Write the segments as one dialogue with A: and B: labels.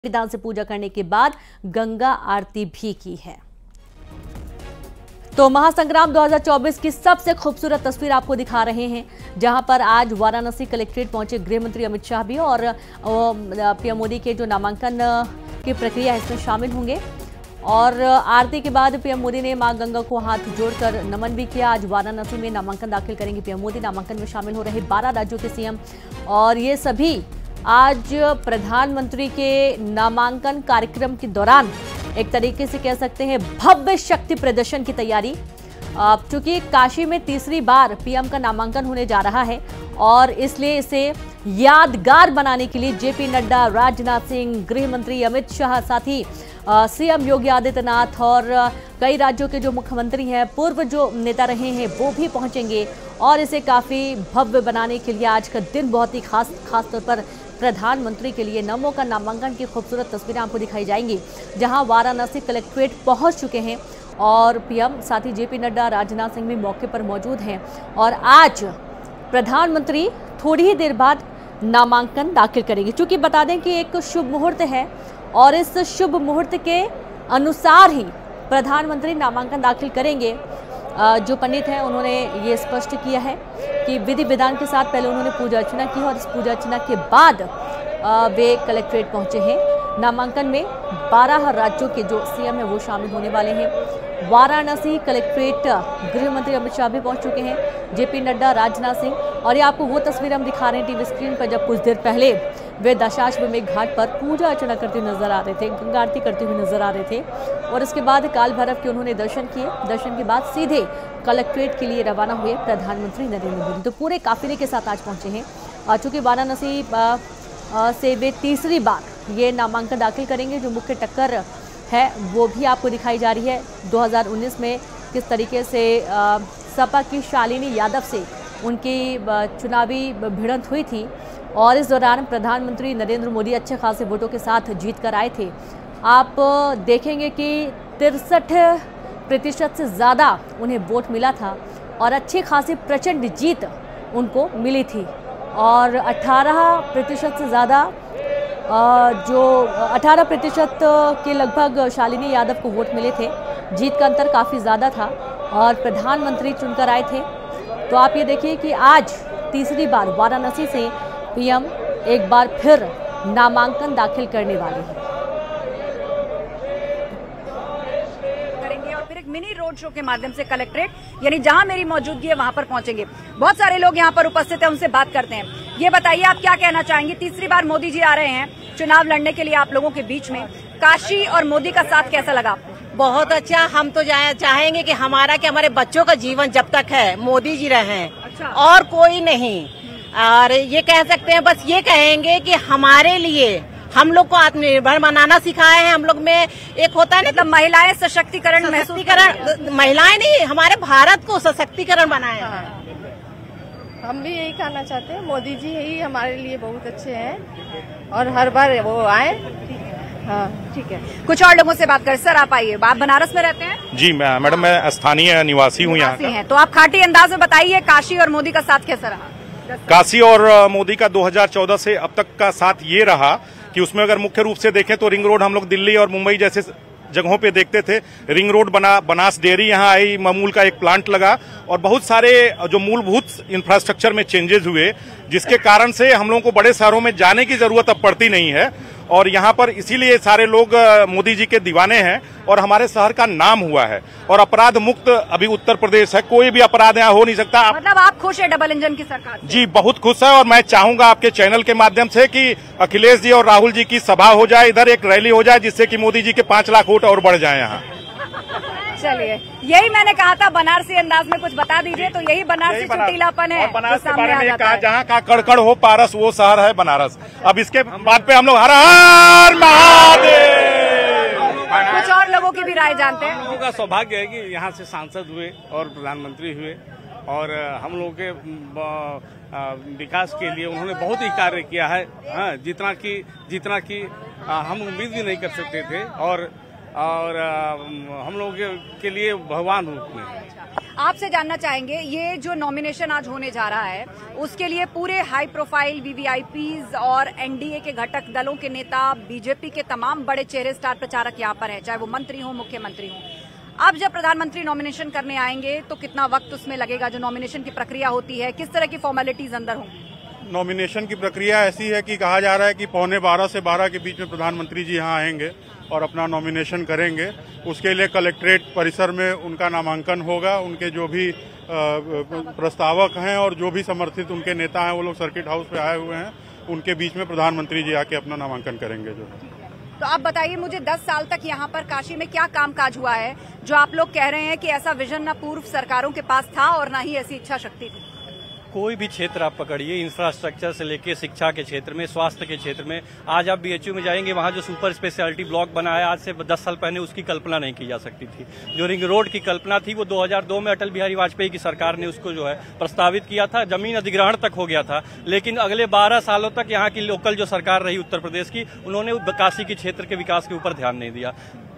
A: विधान से पूजा करने के बाद गंगा आरती भी की है। तो महासंग्राम 2024 की सबसे खूबसूरत तस्वीर आपको दिखा रहे हैं, जहां पर आज वाराणसी कलेक्ट्रेट पहुंचे गृह मंत्री अमित शाह भी और पीएम मोदी के जो नामांकन की प्रक्रिया है इसमें शामिल होंगे। और आरती के बाद पीएम मोदी ने मां गंगा को हाथ जोड़कर नमन भी किया। आज वाराणसी में नामांकन दाखिल करेंगे पीएम मोदी। नामांकन में शामिल हो रहे 12 राज्यों के सीएम और ये सभी आज प्रधानमंत्री के नामांकन कार्यक्रम के दौरान एक तरीके से कह सकते हैं भव्य शक्ति प्रदर्शन की तैयारी, क्योंकि काशी में तीसरी बार पीएम का नामांकन होने जा रहा है और इसलिए इसे यादगार बनाने के लिए जेपी नड्डा, राजनाथ सिंह, गृह मंत्री अमित शाह, साथ ही सीएम योगी आदित्यनाथ और कई राज्यों के जो मुख्यमंत्री हैं, पूर्व जो नेता रहे हैं, वो भी पहुंचेंगे और इसे काफी भव्य बनाने के लिए आज का दिन बहुत ही खास तौर पर प्रधानमंत्री के लिए नमो का नामांकन की खूबसूरत तस्वीरें आपको दिखाई जाएंगी, जहां वाराणसी कलेक्ट्रेट पहुंच चुके हैं और पीएम साथ ही जेपी नड्डा, राजनाथ सिंह भी मौके पर मौजूद हैं। और आज प्रधानमंत्री थोड़ी ही देर बाद नामांकन दाखिल करेंगे, क्योंकि बता दें कि एक शुभ मुहूर्त है और इस शुभ मुहूर्त के अनुसार ही प्रधानमंत्री नामांकन दाखिल करेंगे। जो पंडित हैं उन्होंने ये स्पष्ट किया है कि विधि विधान के साथ पहले उन्होंने पूजा अर्चना की और इस पूजा अर्चना के बाद वे कलेक्ट्रेट पहुंचे हैं। नामांकन में 12 राज्यों के जो सीएम हैं वो शामिल होने वाले हैं। वाराणसी कलेक्ट्रेट गृह मंत्री अमित शाह भी पहुंच चुके हैं, जेपी नड्डा, राजनाथ सिंह। और ये आपको वो तस्वीर हम दिखा रहे हैं टीवी स्क्रीन पर, जब कुछ देर पहले वे दशाश्वमेध घाट पर पूजा अर्चना करते हुए नजर आ रहे थे, गंगा आरती करते हुए नजर आ रहे थे और इसके बाद काल भैरव के उन्होंने दर्शन किए। दर्शन के बाद सीधे कलेक्ट्रेट के लिए रवाना हुए प्रधानमंत्री नरेंद्र मोदी। तो पूरे काफिले के साथ आज पहुंचे हैं, चूंकि वाराणसी से वे तीसरी बार ये नामांकन दाखिल करेंगे। जो मुख्य टक्कर है वो भी आपको दिखाई जा रही है। 2019 में किस तरीके से सपा की शालिनी यादव से उनकी चुनावी भिड़ंत हुई थी और इस दौरान प्रधानमंत्री नरेंद्र मोदी अच्छे खासे वोटों के साथ जीत कर आए थे। आप देखेंगे कि 63% से ज़्यादा उन्हें वोट मिला था और अच्छी खासी प्रचंड जीत उनको मिली थी और 18% से ज़्यादा जो 18% के लगभग शालिनी यादव को वोट मिले थे। जीत का अंतर काफ़ी ज़्यादा था और प्रधानमंत्री चुनकर आए थे। तो आप ये देखिए कि आज तीसरी बार वाराणसी से पीएम एक बार फिर नामांकन दाखिल करने वाले हैं।
B: करेंगे और फिर एक मिनी रोड शो के माध्यम से कलेक्ट्रेट, यानी जहां मेरी मौजूदगी है वहां पर पहुंचेंगे। बहुत सारे लोग यहां पर उपस्थित हैं, उनसे बात करते हैं। ये बताइए, आप क्या कहना चाहेंगे? तीसरी बार मोदी जी आ रहे हैं चुनाव लड़ने के लिए आप लोगों के बीच में। काशी और मोदी का साथ कैसा लगा आपको?
C: बहुत अच्छा। हम तो चाहेंगे कि हमारे बच्चों का जीवन जब तक है मोदी जी रहे,
B: अच्छा।
C: और कोई नहीं। और ये कह सकते हैं, बस ये कहेंगे कि हमारे लिए हम लोग को आत्मनिर्भर बनाना सिखाए हैं। हम लोग में एक होता है
B: मतलब महिलाएं सशक्तिकरण,
C: महिलाएं नहीं, हमारे भारत को सशक्तिकरण बनाए हैं।
D: हम भी यही कहना चाहते हैं, मोदी जी ही हमारे लिए बहुत अच्छे हैं और हर बार वो आए। हाँ,
B: ठीक है। कुछ और लोगों से बात कर। सर आप आइए, आप बनारस में रहते हैं?
E: जी मैडम, मैं स्थानीय निवासी हूँ यहाँ का।
B: तो आप खाटी अंदाज में बताइए, काशी और मोदी का साथ कैसा रहा?
E: काशी और मोदी का 2014 से अब तक का साथ ये रहा कि उसमें अगर मुख्य रूप से देखें तो रिंग रोड हम लोग दिल्ली और मुंबई जैसे जगहों पे देखते थे। रिंग रोड बना, बनास डेयरी यहाँ आई, अमूल का एक प्लांट लगा और बहुत सारे जो मूलभूत इंफ्रास्ट्रक्चर में चेंजेस हुए, जिसके कारण से हम लोगों को बड़े शहरों में जाने की जरूरत अब पड़ती नहीं है। और यहाँ पर इसीलिए सारे लोग मोदी जी के दीवाने हैं और हमारे शहर का नाम हुआ है और अपराध मुक्त अभी उत्तर प्रदेश है। कोई भी अपराध यहाँ हो नहीं सकता।
B: मतलब आप खुश है डबल इंजन की सरकार से?
E: जी बहुत खुश है और मैं चाहूंगा आपके चैनल के माध्यम से कि अखिलेश जी और राहुल जी की सभा हो जाए, इधर एक रैली हो जाए, जिससे कि मोदी जी के 5 लाख वोट और बढ़ जाए यहाँ।
B: चलिए, यही मैंने कहा था, बनारसी अंदाज में कुछ बता दीजिए। तो यही बनारसी चुटीलापन है।
E: बनारस के बारे में कहा, जहाँ का कड़कड़ हो पारस वो शहर है बनारस। अब इसके बाद पे हम लोग हर हर महादेव।
B: कुछ और लोगों की भी राय जानते हैं।
F: हम लोगों का सौभाग्य है कि यहाँ से सांसद हुए और प्रधानमंत्री हुए और हम लोगों के विकास के लिए उन्होंने बहुत ही कार्य किया है। जितना कि हम उम्मीद भी नहीं कर सकते थे और और हम लोग के लिए भगवान रूप में है।
B: आपसे जानना चाहेंगे, ये जो नॉमिनेशन आज होने जा रहा है उसके लिए पूरे हाई प्रोफाइल वीवीआईपीज और एनडीए के घटक दलों के नेता, बीजेपी के तमाम बड़े चेहरे, स्टार प्रचारक यहाँ पर हैं, चाहे वो मंत्री हो, मुख्यमंत्री हो। अब जब प्रधानमंत्री नॉमिनेशन करने आएंगे तो कितना वक्त उसमें लगेगा? जो नॉमिनेशन की प्रक्रिया होती है, किस तरह की फॉर्मेलिटीज अंदर होंगी?
E: नॉमिनेशन की प्रक्रिया ऐसी है कि कहा जा रहा है कि 11:15 से 12 के बीच में प्रधानमंत्री जी यहाँ आएंगे और अपना नॉमिनेशन करेंगे। उसके लिए कलेक्ट्रेट परिसर में उनका नामांकन होगा। उनके जो भी प्रस्तावक हैं और जो भी समर्थित उनके नेता हैं वो लोग सर्किट हाउस पे आए हुए हैं। उनके बीच में प्रधानमंत्री जी आके अपना नामांकन करेंगे। जो है
B: तो आप बताइए मुझे, 10 साल तक यहाँ पर काशी में क्या कामकाज हुआ है जो आप लोग कह रहे हैं कि ऐसा विजन न पूर्व सरकारों के पास था और न ही ऐसी इच्छा शक्ति थी?
G: कोई भी क्षेत्र आप पकड़िए, इंफ्रास्ट्रक्चर से लेके शिक्षा के क्षेत्र में, स्वास्थ्य के क्षेत्र में। आज आप बीएचयू में जाएंगे, वहाँ जो सुपर स्पेशलिटी ब्लॉक बना है, आज से 10 साल पहले उसकी कल्पना नहीं की जा सकती थी। जो रिंग रोड की कल्पना थी वो 2002 में अटल बिहारी वाजपेयी की सरकार ने उसको जो है प्रस्तावित किया था। जमीन अधिग्रहण तक हो गया था, लेकिन अगले 12 सालों तक यहाँ की लोकल जो सरकार रही उत्तर प्रदेश की, उन्होंने काशी के क्षेत्र के विकास के ऊपर ध्यान नहीं दिया।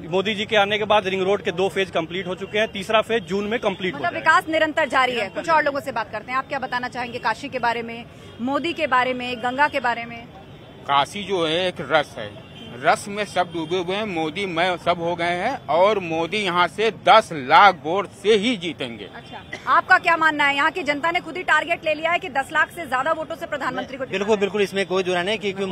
G: मोदी जी के आने के बाद रिंग रोड के 2 फेज कंप्लीट हो चुके हैं, तीसरा फेज जून में कंप्लीट हो जाएगा।
B: विकास निरंतर जारी है। कुछ और लोगों से बात करते हैं। आप क्या बताना चाहेंगे काशी के बारे में, मोदी के बारे में, गंगा के बारे में?
H: काशी जो है एक रस है, रस में सब डूबे हुए हैं। मोदी मैं सब हो गए हैं और मोदी यहाँ से 10 लाख वोट से ही जीतेंगे।
B: अच्छा, आपका क्या मानना है? यहाँ की जनता ने खुद ही टारगेट ले लिया है कि 10 लाख से ज्यादा वोटों से प्रधानमंत्री को?
I: बिल्कुल बिल्कुल, इसमें कोई दुरा नहीं, क्योंकि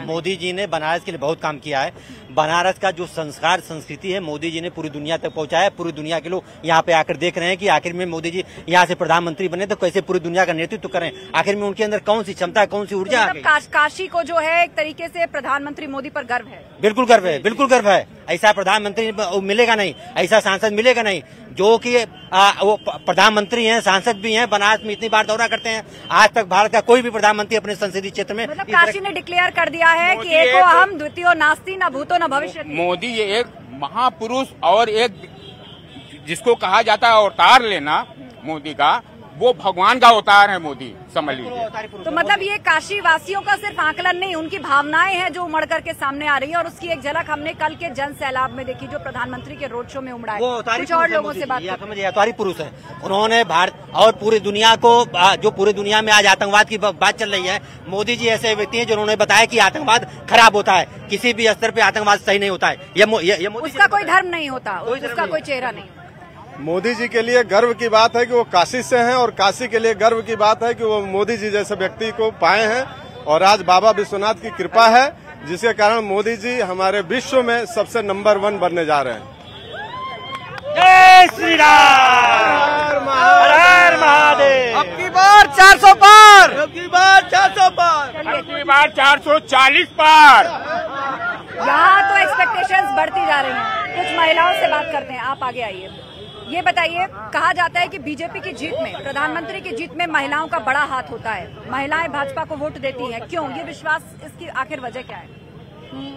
I: मोदी जी ने बनारस के लिए बहुत काम किया है। बनारस का जो संस्कार संस्कृति है मोदी जी ने पूरी दुनिया तक पहुंचाया है। पूरी दुनिया के लोग यहाँ पे आकर देख रहे हैं कि आखिर में मोदी जी यहाँ से प्रधानमंत्री बने तो कैसे पूरी दुनिया का नेतृत्व करें। आखिर में उनके अंदर कौन सी क्षमता, कौन सी ऊर्जा आ गई।
B: काशी को जो है एक तरीके से प्रधानमंत्री मोदी पर गर्व है।
I: बिल्कुल गर्व है, बिल्कुल गर्व है। ऐसा प्रधानमंत्री मिलेगा नहीं, ऐसा सांसद मिलेगा नहीं जो कि वो प्रधानमंत्री हैं, सांसद भी हैं, बनारस में इतनी बार दौरा करते हैं। आज तक भारत का कोई भी प्रधानमंत्री अपने संसदीय क्षेत्र में,
B: मतलब काशी ने डिक्लेयर कर दिया है कि एको अहम द्वितीयो नास्ति, न भूतो न भविष्य।
H: मोदी ये एक महापुरुष और एक जिसको कहा जाता है अवतार लेना मोदी का, वो भगवान का अवतार है मोदी, समझ लीजिए।
B: तो मतलब ये काशी वासियों का सिर्फ आकलन नहीं, उनकी भावनाएं हैं जो उमड़ करके सामने आ रही है और उसकी एक झलक हमने कल के जन सैलाब में देखी जो प्रधानमंत्री के रोड शो में उमड़ा है। कुछ और लोगों से बात
I: अवतारी पुरुष है। उन्होंने भारत और पूरी दुनिया को, जो पूरी दुनिया में आज आतंकवाद की बात चल रही है, मोदी जी ऐसे व्यक्ति हैं जिन्होंने बताया कि आतंकवाद खराब होता है, किसी भी स्तर पे आतंकवाद सही नहीं होता है।
B: उसका कोई धर्म नहीं होता, उसका कोई चेहरा नहीं।
J: मोदी जी के लिए गर्व की बात है कि वो काशी से हैं और काशी के लिए गर्व की बात है कि वो मोदी जी जैसे व्यक्ति को पाए हैं। और आज बाबा विश्वनाथ की कृपा है जिसके कारण मोदी जी हमारे विश्व में सबसे नंबर 1 बनने जा रहे हैं।
I: जय श्री राम, हर हर महादेव।
J: अब की बार 400 पार,
I: अब की बार 400 पार,
H: अब की बार 440 पार।
B: यहाँ तो एक्सपेक्टेशंस बढ़ती जा रही हैं। कुछ महिलाओं से बात करते हैं। आप आगे आइए, ये बताइए, कहा जाता है कि बीजेपी की जीत में, प्रधानमंत्री की जीत में महिलाओं का बड़ा हाथ होता है। महिलाएं भाजपा को वोट देती हैं, क्यों? ये विश्वास, इसकी आखिर वजह क्या है?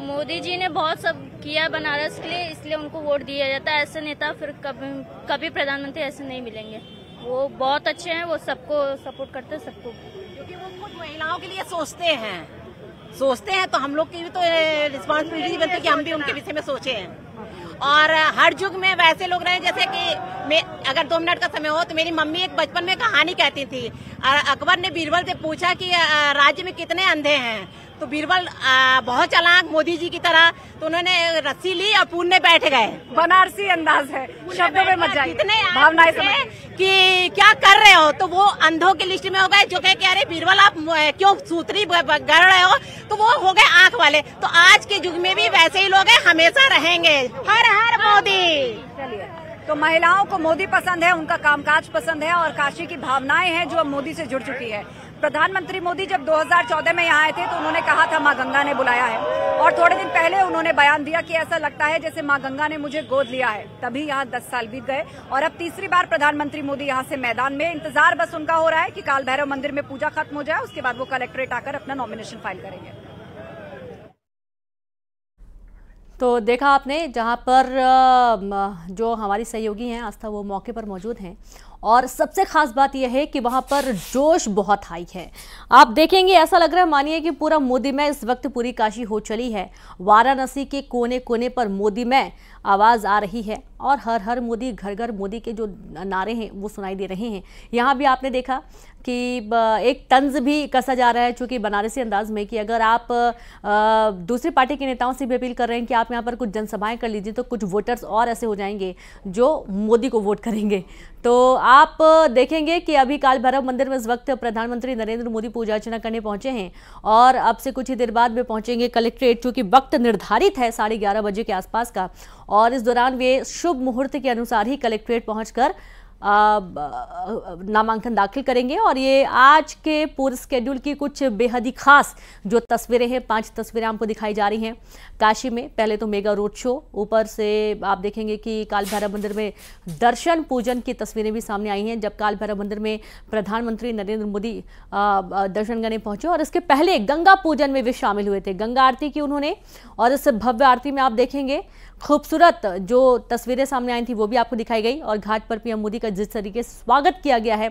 K: मोदी जी ने बहुत सब किया बनारस के लिए, इसलिए उनको वोट दिया जाता है। ऐसे नेता फिर कभी प्रधानमंत्री ऐसे नहीं मिलेंगे। वो बहुत अच्छे हैं, वो सबको सपोर्ट करते हैं, सबको,
C: क्योंकि वो खुद महिलाओं के लिए सोचते हैं तो हम लोग की भी तो रिस्पॉन्सिबिलिटी बनती है कि हम भी उनके विषय में सोचे हैं। और हर युग में वैसे लोग रहे, जैसे कि मैं अगर 2 मिनट का समय हो तो मेरी मम्मी एक बचपन में कहानी कहती थी। अकबर ने बीरबल से पूछा कि राज्य में कितने अंधे हैं, तो बीरबल बहुत चालाक मोदी जी की तरह, तो उन्होंने रस्सी ली और पूरने बैठ गए।
B: बनारसी अंदाज है, शब्दों में मत जाइए,
C: इतने
B: भावनाएं
C: कि क्या कर रहे हो, तो वो अंधों की लिस्ट में हो गए जो कहे कि अरे बीरबल आप क्यों सूत्री गढ़ रहे हो, तो वो हो गए आंख वाले। तो आज के युग में भी वैसे ही लोग हैं, हमेशा रहेंगे। हर हर मोदी।
B: चलिए, तो महिलाओं को मोदी पसंद है, उनका कामकाज पसंद है और काशी की भावनाएं हैं जो अब मोदी से जुड़ चुकी है। प्रधानमंत्री मोदी जब 2014 में यहाँ आए थे तो उन्होंने कहा था माँ गंगा ने बुलाया है, और थोड़े दिन पहले उन्होंने बयान दिया कि ऐसा लगता है जैसे माँ गंगा ने मुझे गोद लिया है। तभी यहाँ 10 साल बीत गए और अब तीसरी बार प्रधानमंत्री मोदी यहाँ से मैदान में। इंतजार बस उनका हो रहा है कि काल भैरव मंदिर में पूजा खत्म हो जाए, उसके बाद वो कलेक्ट्रेट आकर अपना नॉमिनेशन फाइल करेंगे।
A: तो देखा आपने, जहां पर जो हमारी सहयोगी हैं आस्था, वो मौके पर मौजूद हैं और सबसे खास बात यह है कि वहां पर जोश बहुत हाई है। आप देखेंगे ऐसा लग रहा है मानिए कि पूरा मोदीमय इस वक्त पूरी काशी हो चली है। वाराणसी के कोने कोने पर मोदीमय आवाज आ रही है और हर हर मोदी घर घर मोदी के जो नारे हैं वो सुनाई दे रहे हैं। यहाँ भी आपने देखा कि एक तंज भी कसा जा रहा है, चूंकि बनारसी अंदाज में, कि अगर आप दूसरी पार्टी के नेताओं से भी अपील कर रहे हैं कि आप यहाँ पर कुछ जनसभाएं कर लीजिए तो कुछ वोटर्स और ऐसे हो जाएंगे जो मोदी को वोट करेंगे। तो आप देखेंगे कि अभी काल भैरव मंदिर में इस वक्त प्रधानमंत्री नरेंद्र मोदी पूजा अर्चना करने पहुंचे हैं और अब से कुछ ही देर बाद वे पहुंचेंगे कलेक्ट्रेट, चूंकि वक्त निर्धारित है 11:30 बजे के आसपास का, और इस दौरान वे शुभ मुहूर्त के अनुसार ही कलेक्ट्रेट पहुंचकर नामांकन दाखिल करेंगे। और ये आज के पूरे स्केड्यूल की कुछ बेहद ही खास जो तस्वीरें हैं, 5 तस्वीरें आपको दिखाई जा रही हैं काशी में। पहले तो मेगा रोड शो, ऊपर से आप देखेंगे कि काल भैरव मंदिर में दर्शन पूजन की तस्वीरें भी सामने आई हैं, जब काल भैरव मंदिर में प्रधानमंत्री नरेंद्र मोदी दर्शन करने पहुंचे और इसके पहले गंगा पूजन में वे शामिल हुए थे। गंगा आरती की उन्होंने, और इस भव्य आरती में आप देखेंगे खूबसूरत जो तस्वीरें सामने आई थी वो भी आपको दिखाई गई, और घाट पर पीएम मोदी का जिस तरीके से स्वागत किया गया है,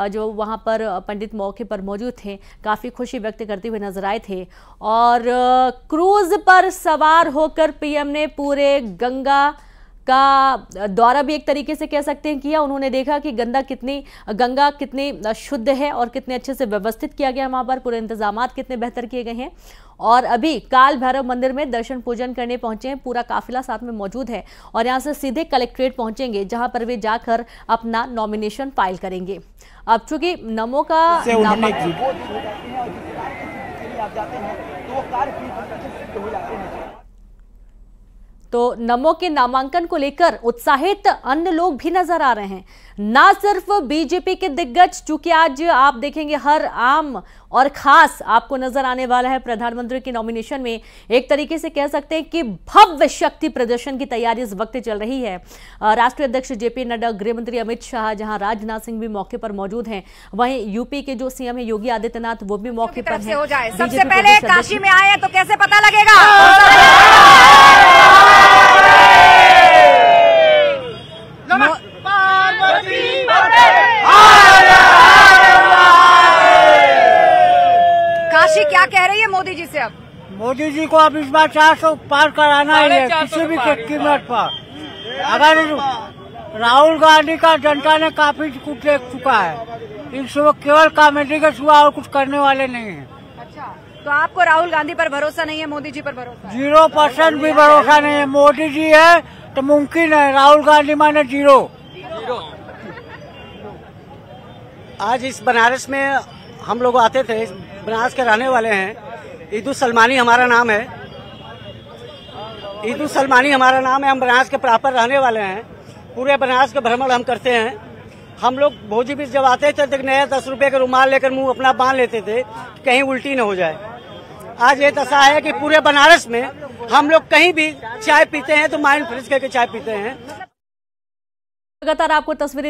A: जो वहां पर पंडित मौके पर मौजूद थे काफ़ी खुशी व्यक्त करते हुए नजर आए थे। और क्रूज पर सवार होकर पीएम ने पूरे गंगा का दौरा भी एक तरीके से कह सकते हैं किया। उन्होंने देखा कि गंगा कितनी शुद्ध है और कितने अच्छे से व्यवस्थित किया गया वहाँ पर, पूरे इंतजामात कितने बेहतर किए गए हैं। और अभी काल भैरव मंदिर में दर्शन पूजन करने पहुंचे हैं, पूरा काफिला साथ में मौजूद है और यहाँ से सीधे कलेक्ट्रेट पहुंचेंगे जहां पर वे जाकर अपना नॉमिनेशन फाइल करेंगे। अब चूंकि नमो का तो नमो के नामांकन को लेकर उत्साहित अन्य लोग भी नजर आ रहे हैं, ना सिर्फ बीजेपी के दिग्गज, चूंकि आज आप देखेंगे हर आम और खास आपको नजर आने वाला है प्रधानमंत्री के नॉमिनेशन में। एक तरीके से कह सकते हैं कि भव्य शक्ति प्रदर्शन की तैयारी इस वक्त चल रही है। राष्ट्रीय अध्यक्ष जेपी नड्डा, गृह मंत्री अमित शाह, जहां राजनाथ सिंह भी मौके पर मौजूद हैं, वहीं यूपी के जो सीएम है योगी आदित्यनाथ वो भी मौके पर हैं।
B: सबसे पहले काशी में आए तो कैसे पता लगेगा? काशी क्या कह रही है मोदी जी से? अब
L: मोदी जी को अब इस बार 400 पार कराना ही है किसी भी कीमत पर। अगर राहुल गांधी का जनता ने काफी कुछ देख चुका है, इसमें केवल कॉमेडी के सिवा और कुछ करने वाले नहीं है।
B: अच्छा, तो आपको राहुल गांधी पर भरोसा नहीं है, मोदी जी पर भरोसा?
L: 0% भी भरोसा नहीं है। मोदी जी है तो मुमकिन है, राहुल गांधी माने 0।
M: आज इस बनारस में हम लोग आते थे, बनारस के रहने वाले हैं। ईदुल सलमानी हमारा नाम है, ईदुल सलमानी हमारा नाम है। हम बनारस के प्रॉपर रहने वाले हैं, पूरे बनारस का भ्रमण हम करते हैं। हम लोग भोजी बीच जब आते थे तो नया 10 रुपए का रुमाल लेकर मुंह अपना बांध लेते थे कहीं उल्टी न हो जाए। आज ये दशा है कि पूरे बनारस में हम लोग कहीं भी चाय पीते हैं तो माइंड फ्रेश करके चाय पीते हैं।
A: लगातार आपको तस्वीरें